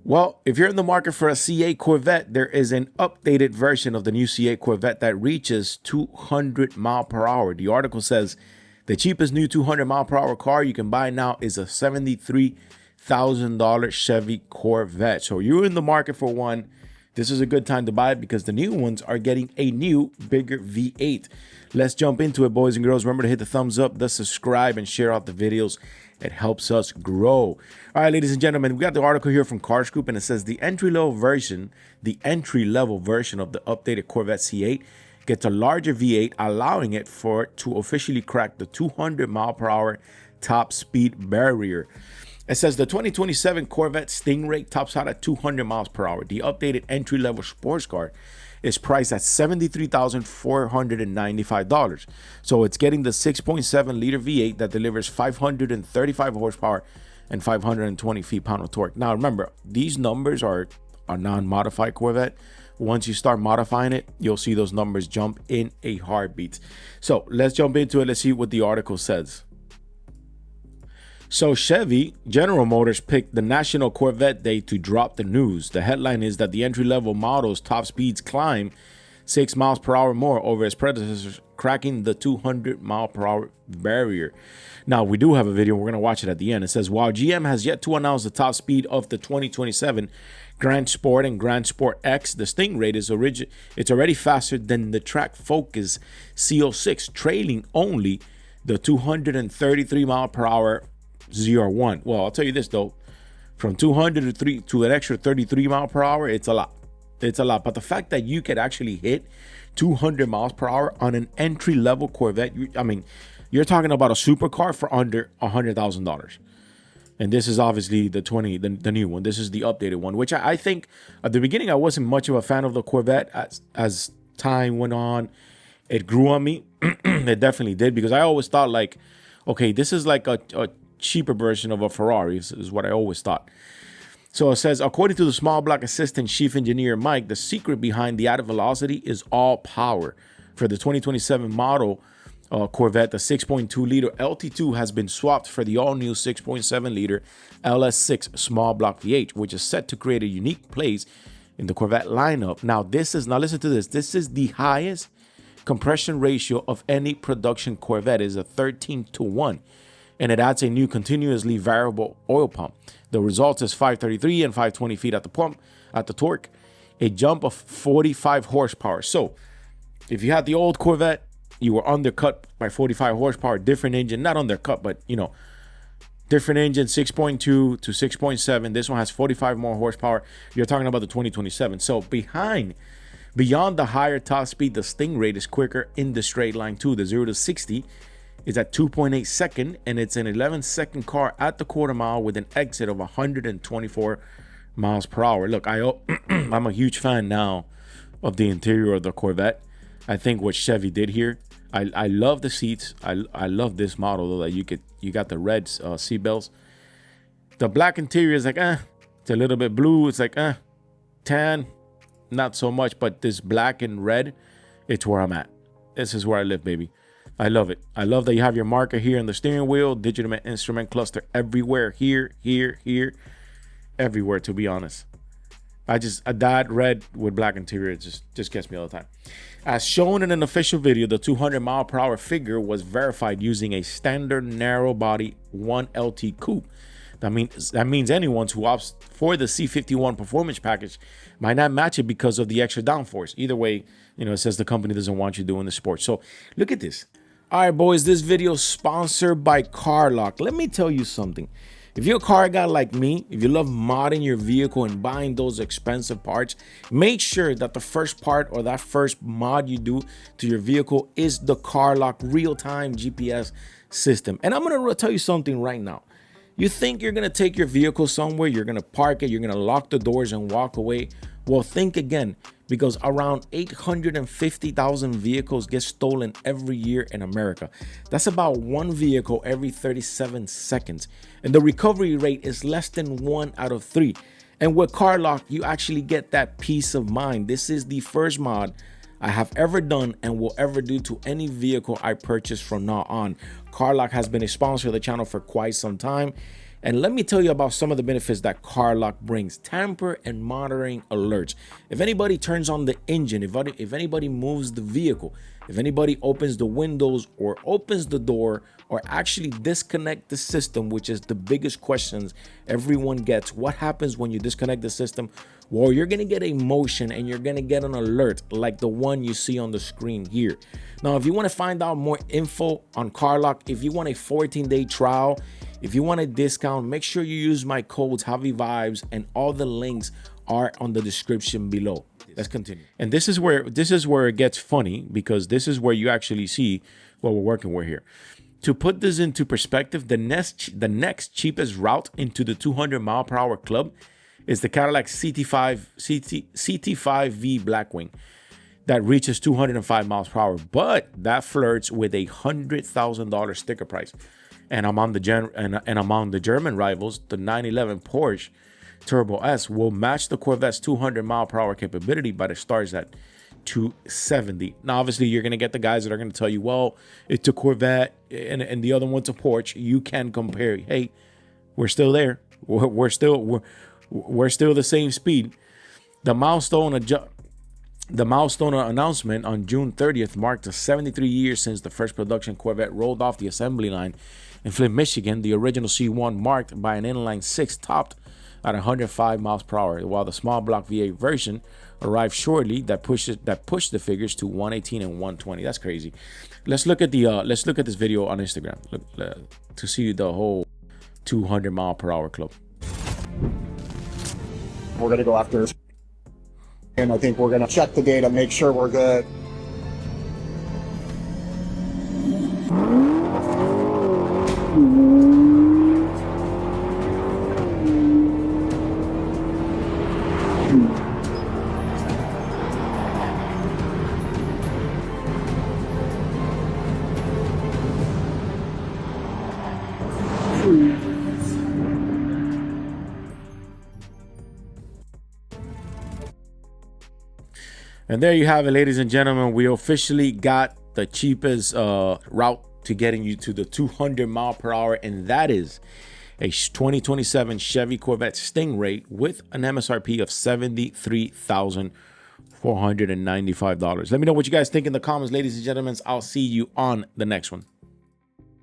Well, if you're in the market for a C8 Corvette, there is an updated version of the new C8 Corvette that reaches 200 mile per hour. The article says the cheapest new 200 mile per hour car you can buy now is a $73,000 Chevy Corvette. So you're in the market for one. This is a good time to buy it because the new ones are getting a new, bigger V8. Let's jump into it, boys and girls. Remember to hit the thumbs up, the subscribe, and share out the videos. It helps us grow. All right, ladies and gentlemen, we got the article here from Car Scoop, and it says the entry-level version of the updated Corvette C8 gets a larger V8, allowing it to officially crack the 200 mile per hour top speed barrier. It says the 2027 Corvette Stingray tops out at 200 miles per hour. The updated entry-level sports car is priced at $73,495. So it's getting the 6.7 liter V8 that delivers 535 horsepower and 520 feet-pound of torque. Now remember, these numbers are a non-modified Corvette. Once you start modifying it, you'll see those numbers jump in a heartbeat. So let's jump into it. Let's see what the article says. So Chevy, General Motors picked the National Corvette Day to drop the news. The headline is that the entry-level model's top speeds climb 6 miles per hour more over its predecessors, cracking the 200 mile per hour barrier. Now, we do have a video. We're going to watch it at the end. It says, while GM has yet to announce the top speed of the 2027 Grand Sport and Grand Sport X, the Stingray it's already faster than the Track Focus C06, trailing only the 233 mile per hour ZR1. Well, I'll tell you this though, from 200 to an extra 33 mile per hour, it's a lot. It's a lot. But the fact that you could actually hit 200 miles per hour on an entry level Corvette, you're talking about a supercar for under $100,000. And this is obviously the new one. This is the updated one, which I think at the beginning I wasn't much of a fan of the Corvette. As time went on, it grew on me. It definitely did, because I always thought like, okay, this is like a cheaper version of a Ferrari is what I always thought. So it says, according to the small block assistant chief engineer Mike, the secret behind the added velocity is all power. For the 2027 model Corvette, the 6.2 liter LT2 has been swapped for the all new 6.7 liter LS6 small block V8, which is set to create a unique place in the Corvette lineup. Now listen to this. This is the highest compression ratio of any production Corvette. Is a 13-to-1. And it adds a new continuously variable oil pump. The result is 533 and 520 feet at the pump, at the torque, a jump of 45 horsepower. So if you had the old Corvette, you were undercut by 45 horsepower, different engine, not undercut, but different engine, 6.2 to 6.7. This one has 45 more horsepower. You're talking about the 2027. So beyond the higher top speed, the Stingray is quicker in the straight line too. The 0 to 60 is at 2.8 seconds, and it's an 11-second car at the quarter mile with an exit of 124 miles per hour. Look, I'm a huge fan now of the interior of the Corvette. I think what Chevy did here, I love the seats. I love this model though, that you got the red seat belts. The black interior is like it's a little bit blue. It's like tan, not so much, but this black and red, it's where I'm at. This is where I live, baby. I love it. I love that you have your marker here in the steering wheel, digital instrument cluster everywhere, here, everywhere, to be honest. That red with black interior just gets me all the time. As shown in an official video, the 200 mile per hour figure was verified using a standard narrow body 1LT coupe. That means anyone who opts for the C51 performance package might not match it because of the extra downforce. Either way, it says the company doesn't want you doing the sport. So look at this. All right, boys, this video is sponsored by CarLock. Let me tell you something. If you're a car guy like me, if you love modding your vehicle and buying those expensive parts, make sure that the first part or that first mod you do to your vehicle is the CarLock real-time GPS system. And I'm going to tell you something right now. You think you're going to take your vehicle somewhere, you're going to park it, you're going to lock the doors and walk away. Well, think again, because around 850,000 vehicles get stolen every year in America. That's about one vehicle every 37 seconds. And the recovery rate is less than 1 out of 3. And with CarLock, you actually get that peace of mind. This is the first mod I have ever done and will ever do to any vehicle I purchase from now on. CarLock has been a sponsor of the channel for quite some time. And let me tell you about some of the benefits that CarLock brings. Tamper and monitoring alerts. If anybody turns on the engine, if anybody moves the vehicle, if anybody opens the windows or opens the door or actually disconnect the system, which is the biggest questions everyone gets. What happens when you disconnect the system? Well, you're going to get a motion and you're going to get an alert like the one you see on the screen here. Now, if you want to find out more info on CarLock, if you want a 14-day trial, if you want a discount, make sure you use my codes Javi Vibes, and all the links are on the description below. Let's continue. And this is where it gets funny, because this is where you actually see what we're working with here. To put this into perspective, the next cheapest route into the 200-mile-per-hour club is the Cadillac CT5-V Blackwing that reaches 205 miles per hour, but that flirts with a $100,000 sticker price. And among the German rivals, the 911 Porsche Turbo S will match the Corvette's 200-mile-per-hour capability, but it starts at 270. Now, obviously, you're going to get the guys that are going to tell you, well, it's a Corvette and the other one's a Porsche. You can compare. Hey, we're still there. We're still the same speed. The milestone announcement on June 30th marked 73 years since the first production Corvette rolled off the assembly line in Flint, Michigan. The original C1, marked by an inline six, topped at 105 miles per hour, while the small block V8 version arrived shortly that pushed the figures to 118 and 120. That's crazy. Let's look at this video on Instagram to see the whole 200-mile-per-hour club. We're going to go after, and I think we're going to check the data, make sure we're good. And there you have it, ladies and gentlemen. We officially got the cheapest route to getting you to the 200 mile per hour, and that is a 2027 Chevy Corvette Stingray with an MSRP of $73,495. Let me know what you guys think in the comments, ladies and gentlemen. I'll see you on the next one.